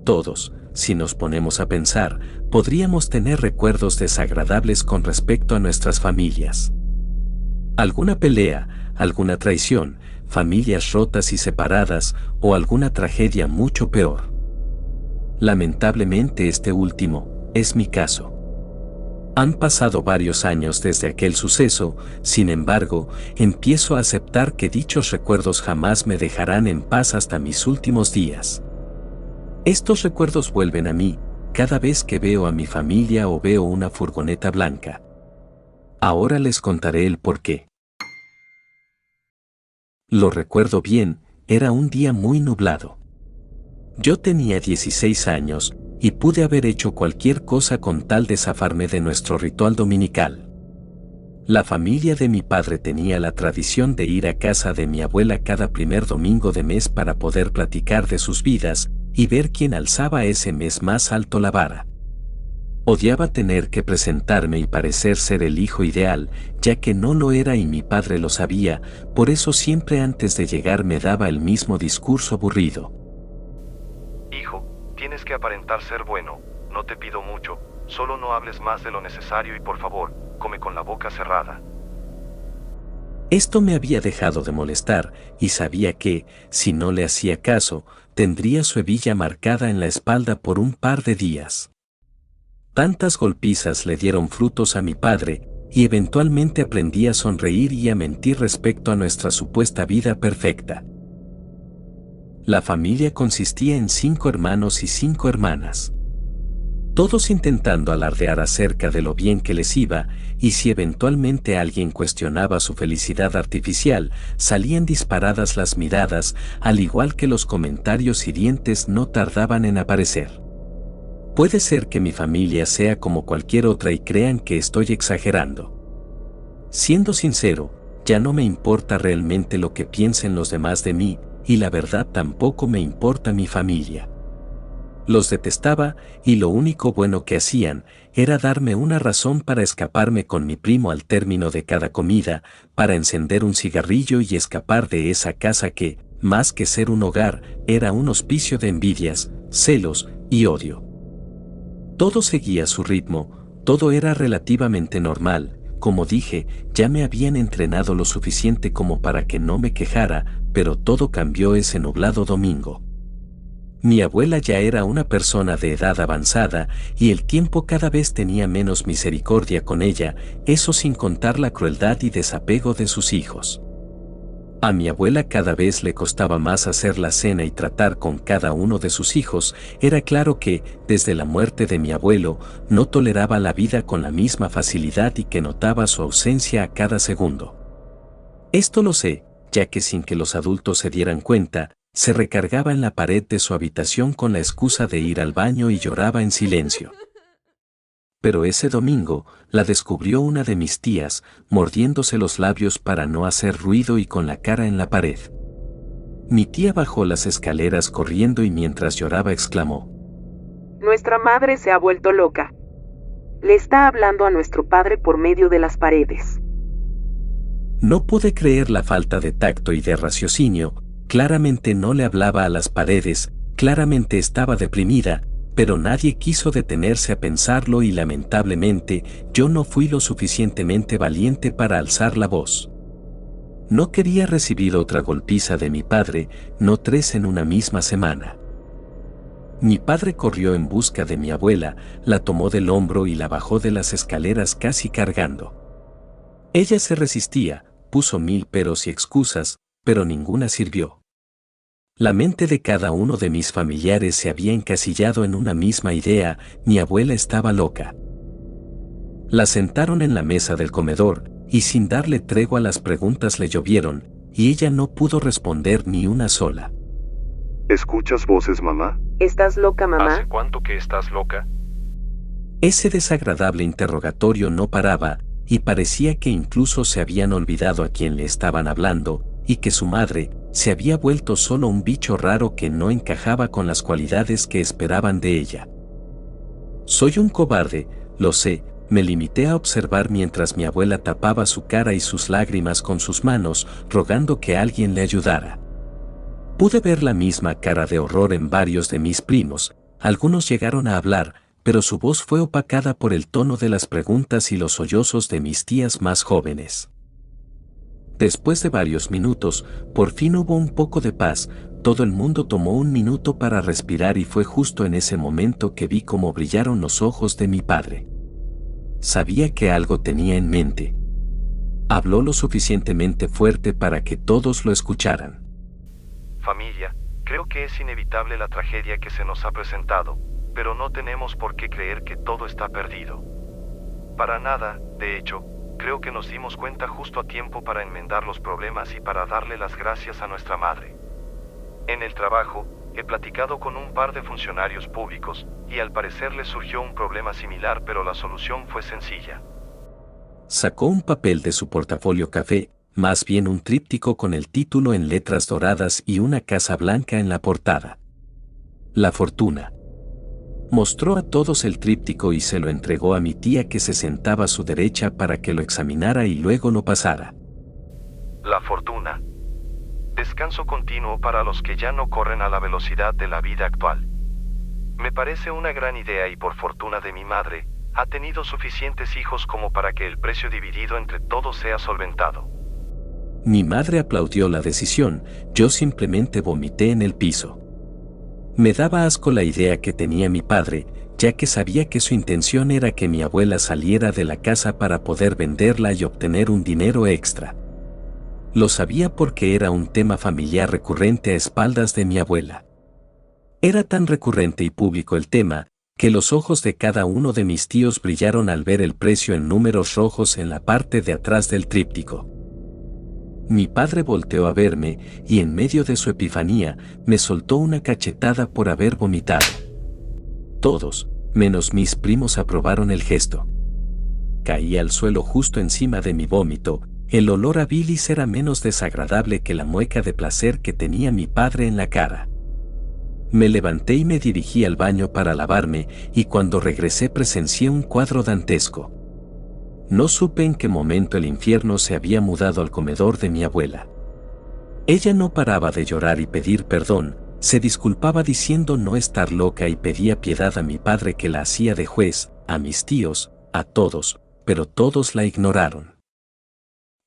Todos, si nos ponemos a pensar, podríamos tener recuerdos desagradables con respecto a nuestras familias. Alguna pelea, alguna traición, familias rotas y separadas, o alguna tragedia mucho peor. Lamentablemente este último es mi caso. Han pasado varios años desde aquel suceso, sin embargo, empiezo a aceptar que dichos recuerdos jamás me dejarán en paz hasta mis últimos días. Estos recuerdos vuelven a mí, cada vez que veo a mi familia o veo una furgoneta blanca. Ahora les contaré el porqué. Lo recuerdo bien, era un día muy nublado. Yo tenía 16 años, y pude haber hecho cualquier cosa con tal de zafarme de nuestro ritual dominical. La familia de mi padre tenía la tradición de ir a casa de mi abuela cada primer domingo de mes para poder platicar de sus vidas y ver quién alzaba ese mes más alto la vara. Odiaba tener que presentarme y parecer ser el hijo ideal, ya que no lo era y mi padre lo sabía, por eso siempre antes de llegar me daba el mismo discurso aburrido. Hijo, tienes que aparentar ser bueno, no te pido mucho, solo no hables más de lo necesario y por favor, come con la boca cerrada. Esto me había dejado de molestar y sabía que, si no le hacía caso, tendría su hebilla marcada en la espalda por un par de días. Tantas golpizas le dieron frutos a mi padre, y eventualmente aprendí a sonreír y a mentir respecto a nuestra supuesta vida perfecta. La familia consistía en 5 hermanos y 5 hermanas. Todos intentando alardear acerca de lo bien que les iba, y si eventualmente alguien cuestionaba su felicidad artificial, salían disparadas las miradas, al igual que los comentarios hirientes no tardaban en aparecer. Puede ser que mi familia sea como cualquier otra y crean que estoy exagerando. Siendo sincero, ya no me importa realmente lo que piensen los demás de mí, y la verdad tampoco me importa mi familia. Los detestaba, y lo único bueno que hacían era darme una razón para escaparme con mi primo al término de cada comida, para encender un cigarrillo y escapar de esa casa que, más que ser un hogar, era un hospicio de envidias, celos y odio. Todo seguía su ritmo, todo era relativamente normal. Como dije, ya me habían entrenado lo suficiente como para que no me quejara, pero todo cambió ese nublado domingo. Mi abuela ya era una persona de edad avanzada y el tiempo cada vez tenía menos misericordia con ella, eso sin contar la crueldad y desapego de sus hijos. A mi abuela cada vez le costaba más hacer la cena y tratar con cada uno de sus hijos. Era claro que, desde la muerte de mi abuelo, no toleraba la vida con la misma facilidad y que notaba su ausencia a cada segundo. Esto lo sé, ya que sin que los adultos se dieran cuenta, se recargaba en la pared de su habitación con la excusa de ir al baño y lloraba en silencio. Pero ese domingo, la descubrió una de mis tías, mordiéndose los labios para no hacer ruido y con la cara en la pared. Mi tía bajó las escaleras corriendo y mientras lloraba exclamó: Nuestra madre se ha vuelto loca. Le está hablando a nuestro padre por medio de las paredes. No pude creer la falta de tacto y de raciocinio. Claramente no le hablaba a las paredes, claramente estaba deprimida, pero nadie quiso detenerse a pensarlo y lamentablemente yo no fui lo suficientemente valiente para alzar la voz. No quería recibir otra golpiza de mi padre, no 3 en una misma semana. Mi padre corrió en busca de mi abuela, la tomó del hombro y la bajó de las escaleras casi cargando. Ella se resistía, puso 1000 peros y excusas, pero ninguna sirvió. La mente de cada uno de mis familiares se había encasillado en una misma idea: mi abuela estaba loca. La sentaron en la mesa del comedor, y sin darle tregua las preguntas le llovieron, y ella no pudo responder ni una sola. ¿Escuchas voces, mamá? ¿Estás loca, mamá? ¿Hace cuánto que estás loca? Ese desagradable interrogatorio no paraba, y parecía que incluso se habían olvidado a quién le estaban hablando, y que su madre se había vuelto solo un bicho raro que no encajaba con las cualidades que esperaban de ella. Soy un cobarde, lo sé, me limité a observar mientras mi abuela tapaba su cara y sus lágrimas con sus manos, rogando que alguien le ayudara. Pude ver la misma cara de horror en varios de mis primos, Algunos llegaron a hablar, pero su voz fue opacada por el tono de las preguntas y los sollozos de mis tías más jóvenes. Después de varios minutos, por fin hubo un poco de paz. Todo el mundo tomó un minuto para respirar y fue justo en ese momento que vi cómo brillaron los ojos de mi padre. Sabía que algo tenía en mente. Habló lo suficientemente fuerte para que todos lo escucharan. Familia, creo que es inevitable la tragedia que se nos ha presentado, pero no tenemos por qué creer que todo está perdido. Para nada, de hecho, creo que nos dimos cuenta justo a tiempo para enmendar los problemas y para darle las gracias a nuestra madre. En el trabajo, he platicado con un par de funcionarios públicos, y al parecer les surgió un problema similar, pero la solución fue sencilla. Sacó un papel de su portafolio café, más bien un tríptico con el título en letras doradas y una casa blanca en la portada. La fortuna. Mostró a todos el tríptico y se lo entregó a mi tía que se sentaba a su derecha para que lo examinara y luego lo pasara. La fortuna. Descanso continuo para los que ya no corren a la velocidad de la vida actual. Me parece una gran idea y por fortuna de mi madre, ha tenido suficientes hijos como para que el precio dividido entre todos sea solventado. Mi madre aplaudió la decisión, yo simplemente vomité en el piso. Me daba asco la idea que tenía mi padre, ya que sabía que su intención era que mi abuela saliera de la casa para poder venderla y obtener un dinero extra. Lo sabía porque era un tema familiar recurrente a espaldas de mi abuela. Era tan recurrente y público el tema, que los ojos de cada uno de mis tíos brillaron al ver el precio en números rojos en la parte de atrás del tríptico. Mi padre volteó a verme y en medio de su epifanía me soltó una cachetada por haber vomitado. Todos, menos mis primos, aprobaron el gesto. Caí al suelo justo encima de mi vómito. El olor a bilis era menos desagradable que la mueca de placer que tenía mi padre en la cara. Me levanté y me dirigí al baño para lavarme, y cuando regresé presencié un cuadro dantesco. No supe en qué momento el infierno se había mudado al comedor de mi abuela. Ella no paraba de llorar y pedir perdón, se disculpaba diciendo no estar loca y pedía piedad a mi padre que la hacía de juez, a mis tíos, a todos, pero todos la ignoraron.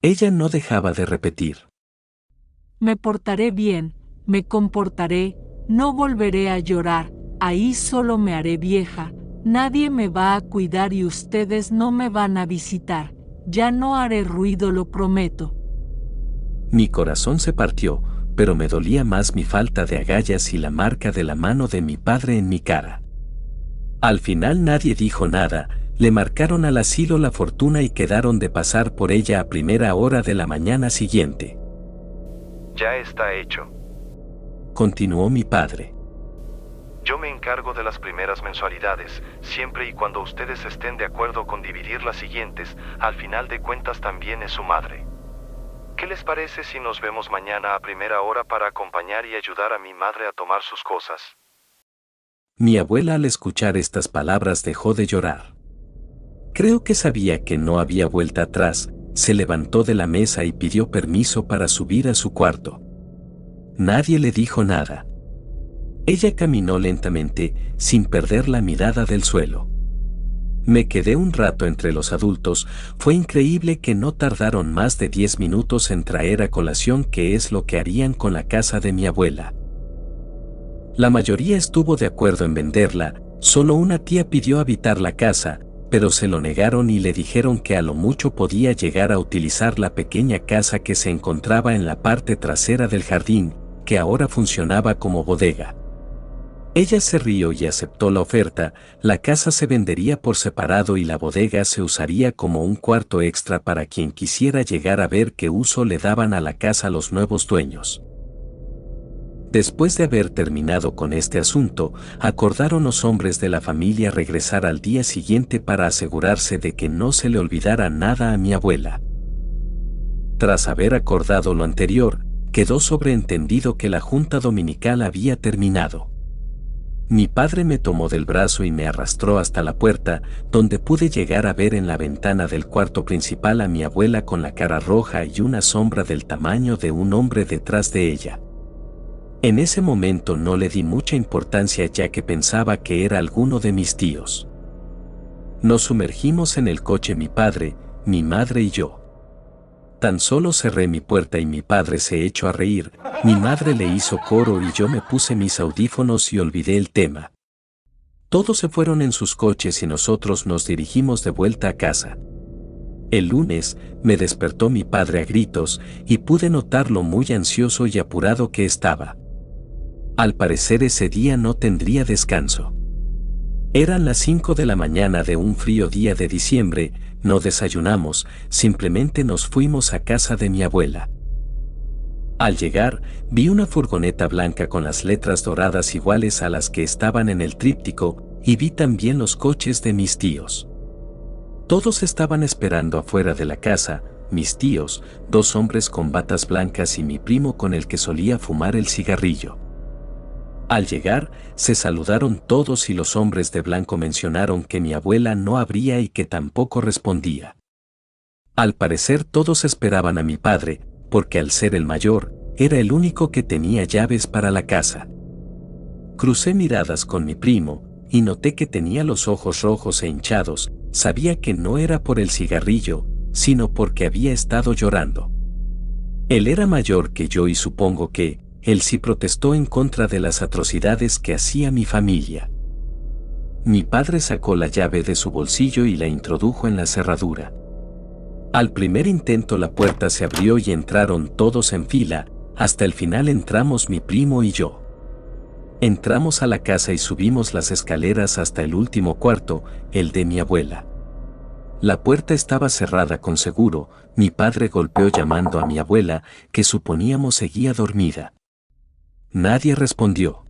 Ella no dejaba de repetir: me portaré bien, me comportaré, no volveré a llorar, ahí solo me haré vieja, nadie me va a cuidar y ustedes no me van a visitar, ya no haré ruido, lo prometo. Mi corazón se partió, pero me dolía más mi falta de agallas y la marca de la mano de mi padre en mi cara. Al final nadie dijo nada. Le marcaron al asilo La Fortuna y quedaron de pasar por ella a primera hora de la mañana siguiente. Ya está hecho. Continuó mi padre. Yo me encargo de las primeras mensualidades, siempre y cuando ustedes estén de acuerdo con dividir las siguientes, al final de cuentas también es su madre. ¿Qué les parece si nos vemos mañana a primera hora para acompañar y ayudar a mi madre a tomar sus cosas? Mi abuela, al escuchar estas palabras, dejó de llorar. Creo que sabía que no había vuelta atrás, se levantó de la mesa y pidió permiso para subir a su cuarto. Nadie le dijo nada. Ella caminó lentamente, sin perder la mirada del suelo. Me quedé un rato entre los adultos. Fue increíble que no tardaron más de 10 minutos en traer a colación qué es lo que harían con la casa de mi abuela. La mayoría estuvo de acuerdo en venderla, solo una tía pidió habitar la casa, pero se lo negaron y le dijeron que a lo mucho podía llegar a utilizar la pequeña casa que se encontraba en la parte trasera del jardín, que ahora funcionaba como bodega. Ella se rió y aceptó la oferta. La casa se vendería por separado y la bodega se usaría como un cuarto extra para quien quisiera llegar a ver qué uso le daban a la casa los nuevos dueños. Después de haber terminado con este asunto, acordaron los hombres de la familia regresar al día siguiente para asegurarse de que no se le olvidara nada a mi abuela. Tras haber acordado lo anterior, quedó sobreentendido que la junta dominical había terminado. Mi padre me tomó del brazo y me arrastró hasta la puerta, donde pude llegar a ver en la ventana del cuarto principal a mi abuela con la cara roja y una sombra del tamaño de un hombre detrás de ella. En ese momento no le di mucha importancia ya que pensaba que era alguno de mis tíos. Nos sumergimos en el coche mi padre, mi madre y yo. Tan solo cerré mi puerta y mi padre se echó a reír, mi madre le hizo coro y yo me puse mis audífonos y olvidé el tema. Todos se fueron en sus coches y nosotros nos dirigimos de vuelta a casa. El lunes me despertó mi padre a gritos y pude notar lo muy ansioso y apurado que estaba. Al parecer ese día no tendría descanso. Eran las 5 de la mañana de un frío día de diciembre, no desayunamos, simplemente nos fuimos a casa de mi abuela. Al llegar, vi una furgoneta blanca con las letras doradas iguales a las que estaban en el tríptico, y vi también los coches de mis tíos. Todos estaban esperando afuera de la casa, mis tíos, 2 hombres con batas blancas y mi primo con el que solía fumar el cigarrillo. Al llegar, se saludaron todos y los hombres de blanco mencionaron que mi abuela no abría y que tampoco respondía. Al parecer todos esperaban a mi padre, porque al ser el mayor, era el único que tenía llaves para la casa. Crucé miradas con mi primo, y noté que tenía los ojos rojos e hinchados, sabía que no era por el cigarrillo, sino porque había estado llorando. Él era mayor que yo y supongo que, él sí protestó en contra de las atrocidades que hacía mi familia. Mi padre sacó la llave de su bolsillo y la introdujo en la cerradura. Al primer intento la puerta se abrió y entraron todos en fila, hasta el final entramos mi primo y yo. Entramos a la casa y subimos las escaleras hasta el último cuarto, el de mi abuela. La puerta estaba cerrada con seguro, mi padre golpeó llamando a mi abuela, que suponíamos seguía dormida. Nadie respondió.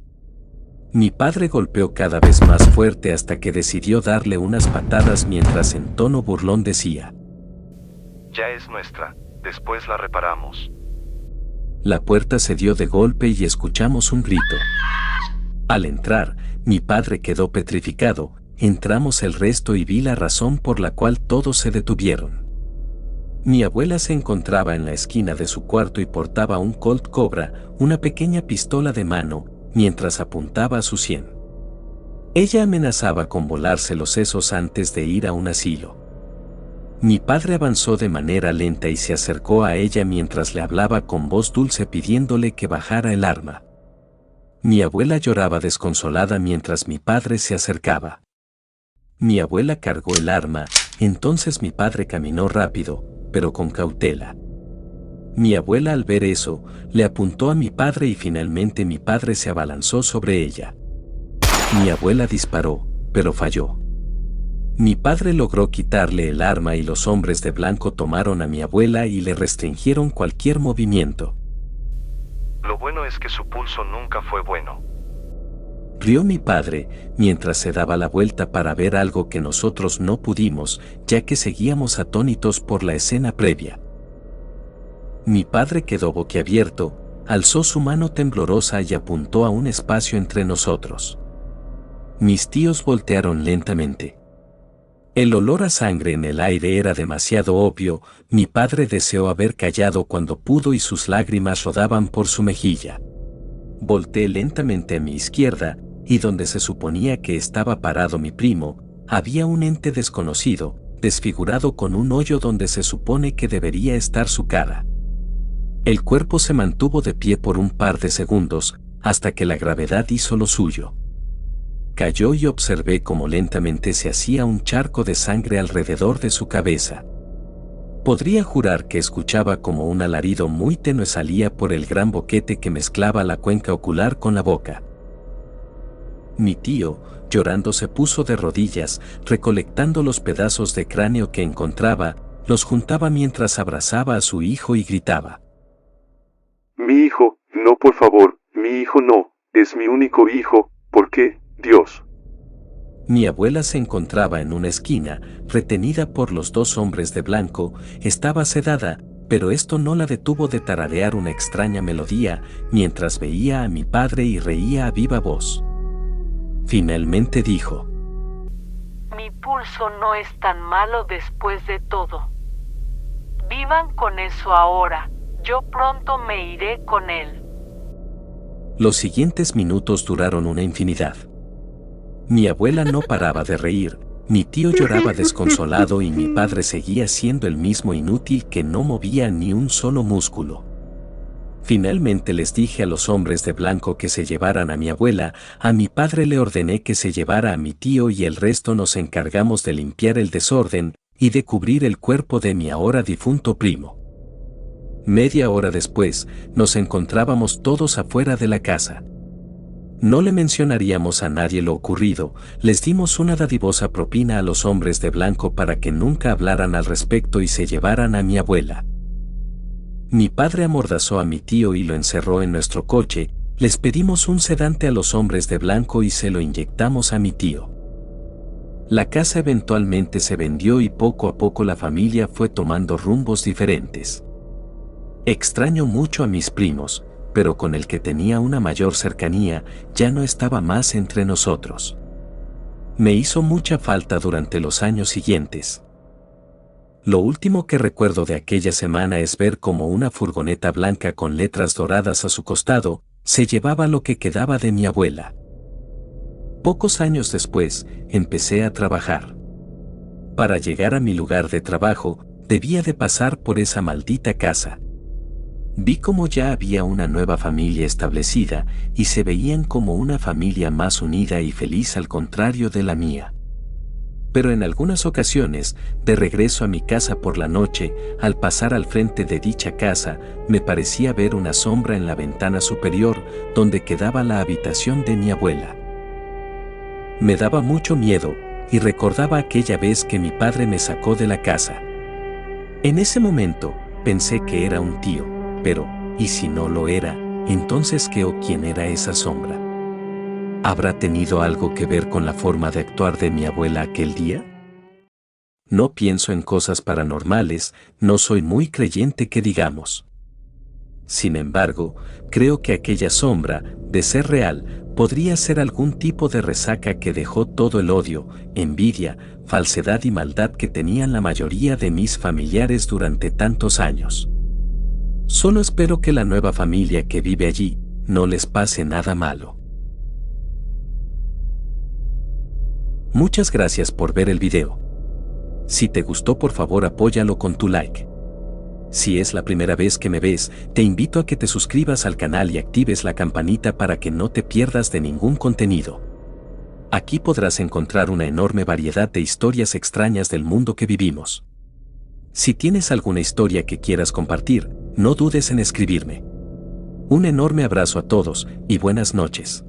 Mi padre golpeó cada vez más fuerte hasta que decidió darle unas patadas mientras en tono burlón decía: Ya es nuestra, después la reparamos. La puerta se dio de golpe y escuchamos un grito. Al entrar, mi padre quedó petrificado, entramos el resto y vi la razón por la cual todos se detuvieron. Mi abuela se encontraba en la esquina de su cuarto y portaba un Colt Cobra, una pequeña pistola de mano, mientras apuntaba a su sien. Ella amenazaba con volarse los sesos antes de ir a un asilo. Mi padre avanzó de manera lenta y se acercó a ella mientras le hablaba con voz dulce pidiéndole que bajara el arma. Mi abuela lloraba desconsolada mientras mi padre se acercaba. Mi abuela cargó el arma, entonces mi padre caminó rápido, pero con cautela. Mi abuela al ver eso, le apuntó a mi padre y finalmente mi padre se abalanzó sobre ella. Mi abuela disparó, pero falló. Mi padre logró quitarle el arma y los hombres de blanco tomaron a mi abuela y le restringieron cualquier movimiento. Lo bueno es que su pulso nunca fue bueno. Rió mi padre, mientras se daba la vuelta para ver algo que nosotros no pudimos, ya que seguíamos atónitos por la escena previa. Mi padre quedó boquiabierto, alzó su mano temblorosa y apuntó a un espacio entre nosotros. Mis tíos voltearon lentamente. El olor a sangre en el aire era demasiado obvio, mi padre deseó haber callado cuando pudo y sus lágrimas rodaban por su mejilla. Volteé lentamente a mi izquierda, y donde se suponía que estaba parado mi primo, había un ente desconocido, desfigurado con un hoyo donde se supone que debería estar su cara. El cuerpo se mantuvo de pie por un par de segundos, hasta que la gravedad hizo lo suyo. Cayó y observé cómo lentamente se hacía un charco de sangre alrededor de su cabeza. Podría jurar que escuchaba como un alarido muy tenue salía por el gran boquete que mezclaba la cuenca ocular con la boca. Mi tío, llorando, se puso de rodillas, recolectando los pedazos de cráneo que encontraba, los juntaba mientras abrazaba a su hijo y gritaba: Mi hijo, no, por favor, mi hijo no, es mi único hijo, ¿por qué, Dios? Mi abuela se encontraba en una esquina, retenida por los 2 hombres de blanco, estaba sedada, pero esto no la detuvo de tararear una extraña melodía, mientras veía a mi padre y reía a viva voz. Finalmente dijo: Mi pulso no es tan malo después de todo. Vivan con eso ahora, yo pronto me iré con él. Los siguientes minutos duraron una infinidad. Mi abuela no paraba de reír, mi tío lloraba desconsolado y mi padre seguía siendo el mismo inútil que no movía ni un solo músculo. Finalmente les dije a los hombres de blanco que se llevaran a mi abuela, a mi padre le ordené que se llevara a mi tío y el resto nos encargamos de limpiar el desorden y de cubrir el cuerpo de mi ahora difunto primo. Media hora después, nos encontrábamos todos afuera de la casa. No le mencionaríamos a nadie lo ocurrido, les dimos una dadivosa propina a los hombres de blanco para que nunca hablaran al respecto y se llevaran a mi abuela. Mi padre amordazó a mi tío y lo encerró en nuestro coche, les pedimos un sedante a los hombres de blanco y se lo inyectamos a mi tío. La casa eventualmente se vendió y poco a poco la familia fue tomando rumbos diferentes. Extraño mucho a mis primos, pero con el que tenía una mayor cercanía ya no estaba más entre nosotros. Me hizo mucha falta durante los años siguientes. Lo último que recuerdo de aquella semana es ver cómo una furgoneta blanca con letras doradas a su costado se llevaba lo que quedaba de mi abuela. Pocos años después, empecé a trabajar. Para llegar a mi lugar de trabajo, debía de pasar por esa maldita casa. Vi cómo ya había una nueva familia establecida y se veían como una familia más unida y feliz al contrario de la mía. Pero en algunas ocasiones, de regreso a mi casa por la noche, al pasar al frente de dicha casa, me parecía ver una sombra en la ventana superior donde quedaba la habitación de mi abuela. Me daba mucho miedo y recordaba aquella vez que mi padre me sacó de la casa. En ese momento, pensé que era un tío, pero, ¿y si no lo era? Entonces, ¿qué o quién era esa sombra? ¿Habrá tenido algo que ver con la forma de actuar de mi abuela aquel día? No pienso en cosas paranormales, no soy muy creyente que digamos. Sin embargo, creo que aquella sombra, de ser real, podría ser algún tipo de resaca que dejó todo el odio, envidia, falsedad y maldad que tenían la mayoría de mis familiares durante tantos años. Solo espero que la nueva familia que vive allí no les pase nada malo. Muchas gracias por ver el video. Si te gustó, por favor apóyalo con tu like. Si es la primera vez que me ves, te invito a que te suscribas al canal y actives la campanita para que no te pierdas de ningún contenido. Aquí podrás encontrar una enorme variedad de historias extrañas del mundo que vivimos. Si tienes alguna historia que quieras compartir, no dudes en escribirme. Un enorme abrazo a todos y buenas noches.